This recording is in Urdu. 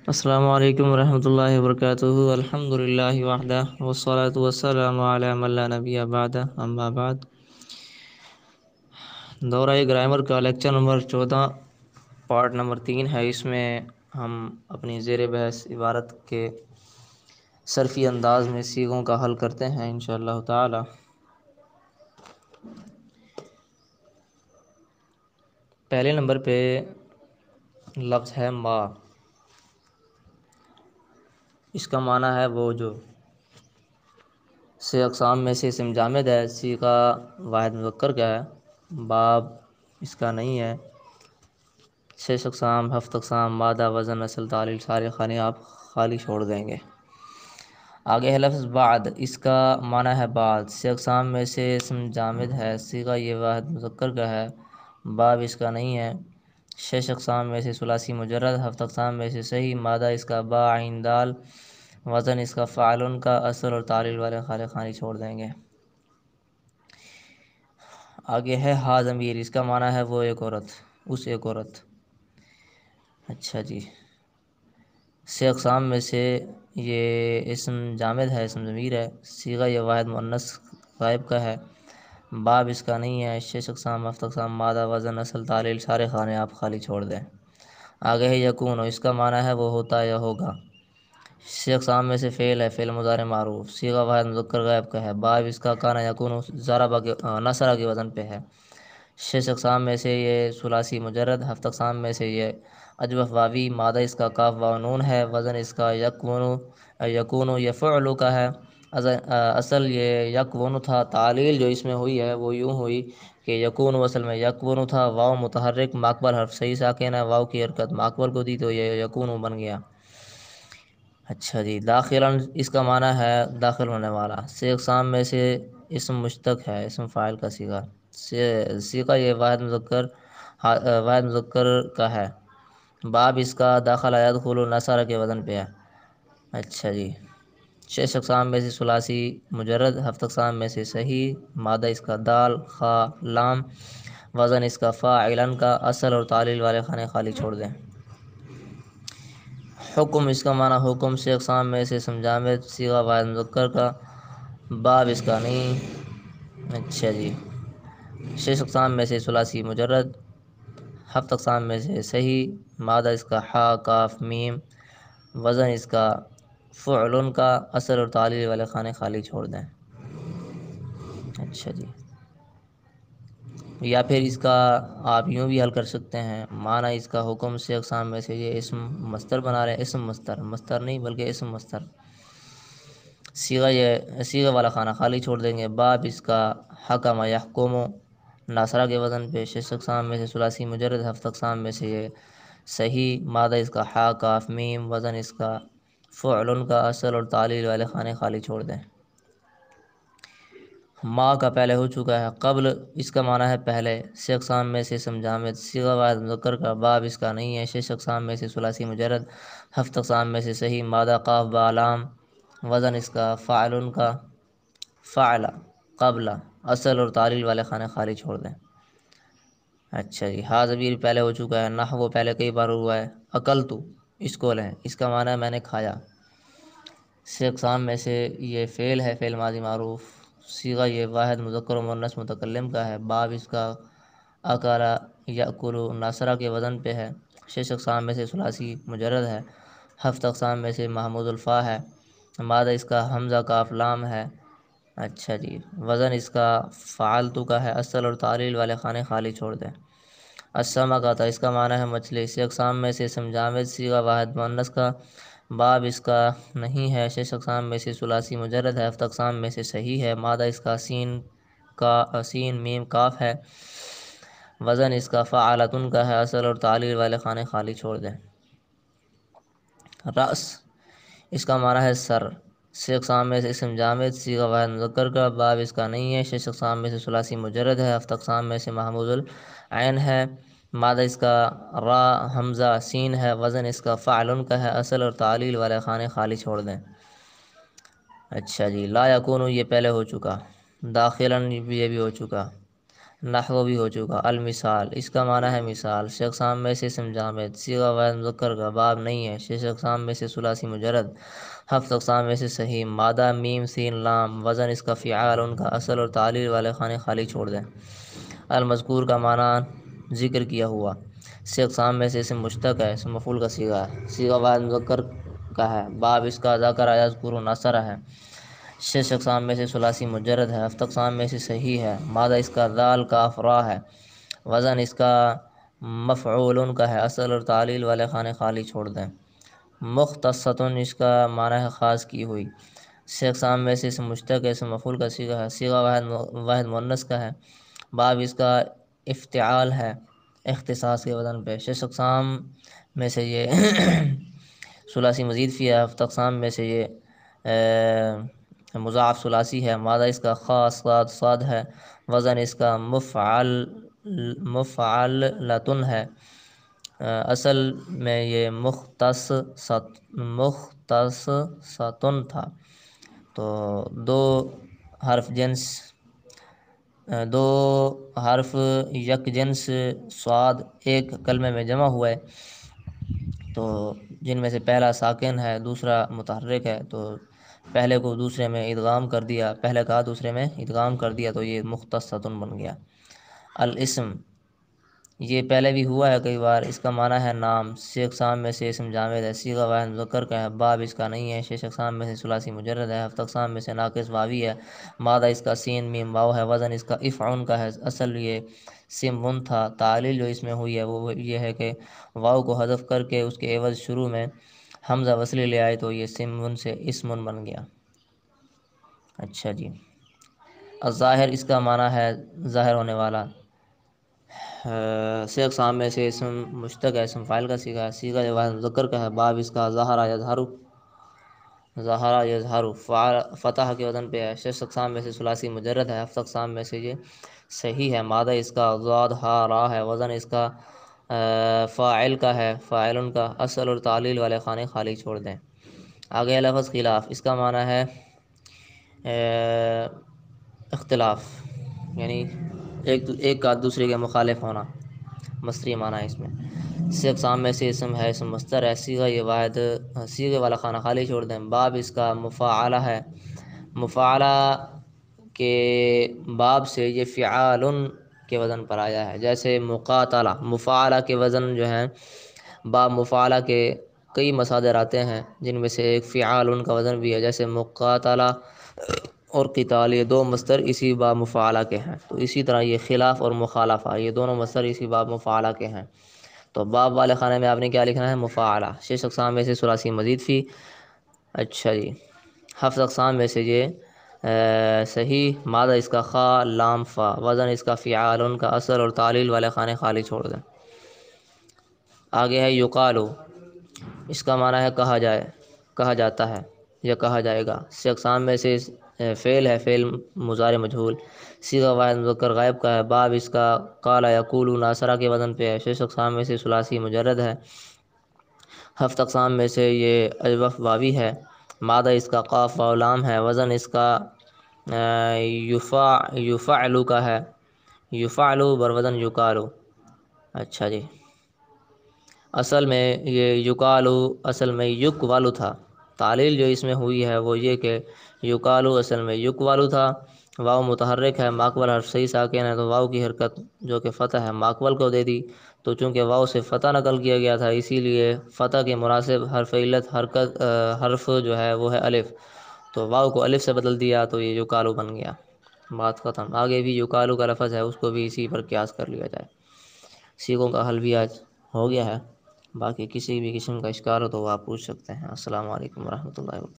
السلام علیکم ورحمۃ اللہ وبرکاتہ الحمد للہ وحدہ والصلاة والسلام علی من لا نبی بعدہ اما بعد۔ دورہ گرامر کا لیکچر نمبر 14 پارٹ نمبر 3 ہے۔ اس میں ہم اپنی زیر بحث عبارت کے صرفی انداز میں صیغوں کا حل کرتے ہیں انشاءاللہ تعالی۔ پہلے نمبر پہ لفظ ہے ما۔ اس کا معنی ہے وہ جو۔ سے اقسام میں سے اسم جامد ہے، صیغہ واحد مذکر کا ہے، باب اس کا نہیں ہے۔ 6 اقسام، 7 اقسام، مادہ، وزن، نسل، تعلیل، سارے خانے آپ خالی چھوڑ دیں گے۔ آگے ہے لفظ بعد۔ اس کا معنی ہے بعد۔ 6 اقسام میں سے اسم جامد ہے، صیغہ یہ واحد مذکر کا ہے، باب اس کا نہیں ہے۔ 6 اقسام میں سے ثلاثی مجرد، 7 اقسام میں سے صحیح، مادہ اس کا با عین دال، وزن اس کا فعلن کا، اصل اور تعلیل والے خالق خانی چھوڑ دیں گے۔ آگے ہے ہا ضمیر۔ اس کا معنی ہے وہ ایک عورت، اس ایک عورت۔ اچھا جی۔ 6 اقسام میں سے یہ اسم جامد ہے، اسم ضمیر ہے، صیغہ یہ واحد مؤنث غائب کا ہے، باب اس کا نہیں ہے۔ 6 اقسام، 7 اقسام، مادہ، وزن، نسل، تعلیل، سارے خانے آپ خالی چھوڑ دیں۔ آگے ہے یکون۔ اس کا معنی ہے وہ ہوتا یا ہوگا۔ 6 اقسام میں سے فعل ہے، فعل مضارع معروف، صیغہ واحد مذکر غائب کا ہے، باب اس کا کانا یکون ضربہ کے نصرہ کے وزن پہ ہے۔ 6 اقسام میں سے یہ ثلاثی مجرد، 7 اقسام میں سے یہ اجوف واوی، مادہ اس کا کاف واو نون ہے، وزن اس کا یکون یفعل کا ہے، اصل یہ یکون تھا، تعلیل جو اس میں ہوئی ہے وہ یوں ہوئی کہ یکون اصل میں یکون تھا، واو متحرک ماقبل حرف صحیح ساکن ہے، واو کی حرکت ماقبل کو دی تو یہ یکون بن گیا۔ اچھا جی۔ داخلاً اس کا معنی ہے داخل ہونے والا۔ 6 اقسام میں سے اسم مشتق ہے، اسم فاعل کا صیغہ، صیغہ یہ واحد مذکر کا ہے، باب اس کا داخل يدخل نصارہ کے وزن پہ ہے۔ اچھا جی۔ 6 اقسام میں سے ثلاثی مجرد، 7 اقسام میں سے صحیح، مادہ اس کا دال، خا، لام، وزن اس کا فاعلن کا، اصل اور تعلیل والے خانے خالی چھوڑ دیں۔ حکم۔ اس کا معنی حکم، 6 اقسام میں سے اسم جامد، صیغہ واحد مذکر کا، باب اس کا نہیں۔ اچھا جی۔ 6 اقسام میں سے ثلاثی مجرد، 7 اقسام میں سے صحیح، مادہ اس کا حا، کاف، میم، وزن اس کا فعلن کا، اصل اور تعلیل والے خانے خالی چھوڑ دیں۔ اچھا جی۔ یا پھر اس کا آپ یوں بھی حل کر سکتے ہیں، معنی اس کا حکم 6 اقسام میں سے یہ اسم مصدر بنا رہے ہیں، اسم مصدر نہیں بلکہ اسم مصدر، صیغہ والا خانہ خالی چھوڑ دیں گے، باب اس کا حکم یحکم ناصرہ کے وزن پہ۔ 6 اقسام میں سے ثلاثی مجرد، 7 اقسام میں سے یہ صحیح، مادہ اس کا حا، کاف، میم، وزن اس کا فعلن کا، اصل اور تعلیل والے خانے خالی چھوڑ دیں۔ ما کا پہلے ہو چکا ہے، قبل اس کا معنی ہے پہلے، 6 اقسام میں سے اسم جامد، صیغہ واحد مذکر کا، باب اس کا نہیں ہے۔ 6 اقسام میں سے ثلاثی مجرد، 7 اقسام میں سے صحیح، مادہ قاف با لام، وزن اس کا فاعلن کا، فعل قبل، اصل اور تعلیل والے خانے خالی چھوڑ دیں۔ اچھا جی۔ ہا ضمیر پہلے ہو چکا ہے، نحو پہلے کئی بار ہوا ہے، اکلتو اس کو لیں، اس کا معنی ہے میں نے کھایا۔ 6 اقسام میں سے یہ فعل ہے، فعل ماضی معروف، صیغہ یہ واحد مذکر و مؤنث متکلم کا ہے، باب اس کا اکالا یاکل ناصرہ کے وزن پہ ہے۔ 6 اقسام میں سے ثلاثی مجرد ہے، 7 اقسام میں سے محمود الفا ہے، مادہ اس کا حمزہ کاف لام ہے۔ اچھا جی۔ وزن اس کا فعلتو کا ہے، اصل اور تعلیل والے خانے خالی چھوڑ دیں۔ السمک کا تھا، اس کا معنی ہے مچھلی، 6 اقسام میں سے اسم جامد، صیغہ واحد مؤنث کا، باب اس کا نہیں ہے۔ 6 اقسام میں سے ثلاثی مجرد ہے، 7 اقسام میں سے صحیح ہے، مادہ اس کا سین میم کاف ہے، وزن اس کا فعالتن کا ہے، اصل اور تعلیل والے خانے خالی چھوڑ دیں۔ رأس اس کا معنی ہے سر، 6 اقسام میں سے اسم جامد، صیغہ واحد مذکر کا، باب اس کا نہیں ہے۔ 6 اقسام میں سے ثلاثی مجرد ہے، 7 اقسام میں سے محمود العین ہے، مادہ اس کا را حمزہ سین ہے، وزن اس کا فعلن کا ہے، اصل اور تعلیل والے خانے خالی چھوڑ دیں۔ اچھا جی۔ لا یکون یہ پہلے ہو چکا، داخلاً یہ بھی ہو چکا، نحو بھی ہو چکا. المثال اس کا معنی ہے مثال. شش اقسام میں سے اسم جامد. صیغہ واحد مذکر کا باب نہیں ہے. شش اقسام میں سے ثلاثی مجرد. ہفت اقسام میں سے صحیح. مادہ میم سین لام. وزن اس کا فعال. ان کا اصل اور تعلیل والے خانے خالی چھوڑ دیں. المذکور کا معنی ذکر کیا ہوا. سے اقسام میں سے اسم مشتق ہے. اسم مفعول کا صیغہ ہے. صیغہ واحد مذکر کا ہے. باب اس کا ذکر یذکر نصر ہے. شش اقسام میں سے ثلاثی مجرد ہے. ہفت اقسام میں سے صحیح ہے. مادہ اس کا ذال کاف را ہے. وزن اس کا مفعول کا ہے. اصل اور تعلیل والے خانے خالی چھوڑ دیں. مختصۃ اس کا معنی ہے خاص کی ہوئی. سے اقسام میں سے اسم مشتق ہے. اسم مفعول کا صیغہ ہے. صیغہ واحد مؤنث کا ہے. باب اس کا افتعال ہے اختصاص کے وزن پہ. شش اقسام میں سے یہ ثلاثی مزید فی ہے. ہفت اقسام میں سے یہ مضاعف ثلاثی ہے. مادہ اس کا خاص صاد ہے. وزن اس کا مفعلتن ہے. اصل میں یہ مختص تھا. تو دو حرف یک جنس صاد ایک کلمے میں جمع ہوئے تو جن میں سے پہلا ساکن ہے دوسرا متحرک ہے تو پہلے کو دوسرے میں ادغام کر دیا. پہلے کا دوسرے میں ادغام کر دیا تو یہ مختصۃ بن گیا. الاسم یہ پہلے بھی ہوا ہے کئی بار. اس کا معنی ہے نام. سے اقسام میں سے اسم جامد ہے. صیغہ واحد مذکر کا ہے. باب اس کا نہیں ہے. شش اقسام میں سے ثلاثی مجرد ہے. ہفت اقسام میں سے ناقص واوی ہے. مادہ اس کا سین میم واو ہے. وزن اس کا افعون کا ہے. اصل یہ سمون تھا. تعلیل جو اس میں ہوئی ہے وہ یہ ہے کہ واو کو حذف کر کے اس کے عوض شروع میں حمزہ وصلی لے آئے تو یہ سمون سے اسمن بن گیا. اچھا جی. الظاہر اس کا معنی ہے ظاہر ہونے والا. سے اقسام میں سے اسم مشتق ہے. اسم فاعل کا صیغہ ہے. صیغہ واحد مذکر کا ہے. باب اس کا ظہر یظہر فتح کے وزن پہ ہے. شش اقسام میں سے ثلاثی مجرد ہے. ہفت اقسام میں سے یہ صحیح ہے. مادہ اس کا ضاد ہا را ہے. وزن اس کا فاعل کا ہے. فاعل کا اصل اور تعلیل والے خانے خالی چھوڑ دیں. آگے لفظ خلاف. اس کا معنی ہے اختلاف یعنی ایک کا دوسرے کے مخالف ہونا. مصدری معنی ہے اس میں. سے اقسام میں سے اسم ہے. اسم مصدر ہے. صیغہ یہ واحد صیغے والا خانہ خالی چھوڑ دیں. باب اس کا مفاعلہ ہے. مفاعلہ کے باب سے یہ فعال کے وزن پر آیا ہے. جیسے مقاتلہ مفاعلہ کے وزن جو ہیں باب مفاعلہ کے کئی مصادر آتے ہیں جن میں سے ایک فعال کا وزن بھی ہے. جیسے مقاتلہ اور قتال یہ دو مصدر اسی باب مفاعلہ کے ہیں. تو اسی طرح یہ خلاف اور مخالفہ یہ دونوں مصدر اسی باب مفاعلہ کے ہیں. تو باب والے خانے میں آپ نے کیا لکھنا ہے مفاعلہ. شش اقسام میں سے ثلاثی مزید فی. اچھا جی. ہفت اقسام میں سے یہ صحیح. مادہ اس کا خا لام فا. وزن اس کا فعال. ان کا اصل اور تعلیل والے خانے خالی چھوڑ دیں. آگے ہے یقالو. اس کا معنی ہے کہا جائے کہا جاتا ہے یا کہا جائے گا. سے اقسام میں سے فعل ہے. فعل مضارع مجہول. صیغہ واحد مذکر غائب کا ہے. باب اس کا قال یقول ناصرہ کے وزن پہ ہے. شش اقسام میں سے ثلاثی مجرد ہے. ہفت اقسام میں سے یہ اجوف واوی ہے. مادہ اس کا قاف واو لام ہے. وزن اس کا یفعلو کا ہے. یفعلو بر وزن یقالو. اچھا جی. اصل میں یہ یقالو اصل میں یک والو تھا. تعلیل جو اس میں ہوئی ہے وہ یہ کہ یقالو اصل میں یک والو تھا. واو متحرک ہے. ماقبل حرف صحیح ساکن ہے تو واو کی حرکت جو کہ فتح ہے ماقبل کو دے دی. تو چونکہ واو سے فتح نقل کیا گیا تھا اسی لیے فتح کے مناسب حرف علت حرف جو ہے وہ ہے الف. تو واو کو الف سے بدل دیا تو یہ یقالو بن گیا. بات ختم. آگے بھی یقالو کا لفظ ہے اس کو بھی اسی پر قیاس کر لیا جائے. سیکھوں کا حل بھی آج ہو گیا ہے. باقی کسی بھی قسم کا اشکال ہو تو وہ آپ پوچھ سکتے ہیں. السلام علیکم ورحمۃ اللہ وبرکاتہ.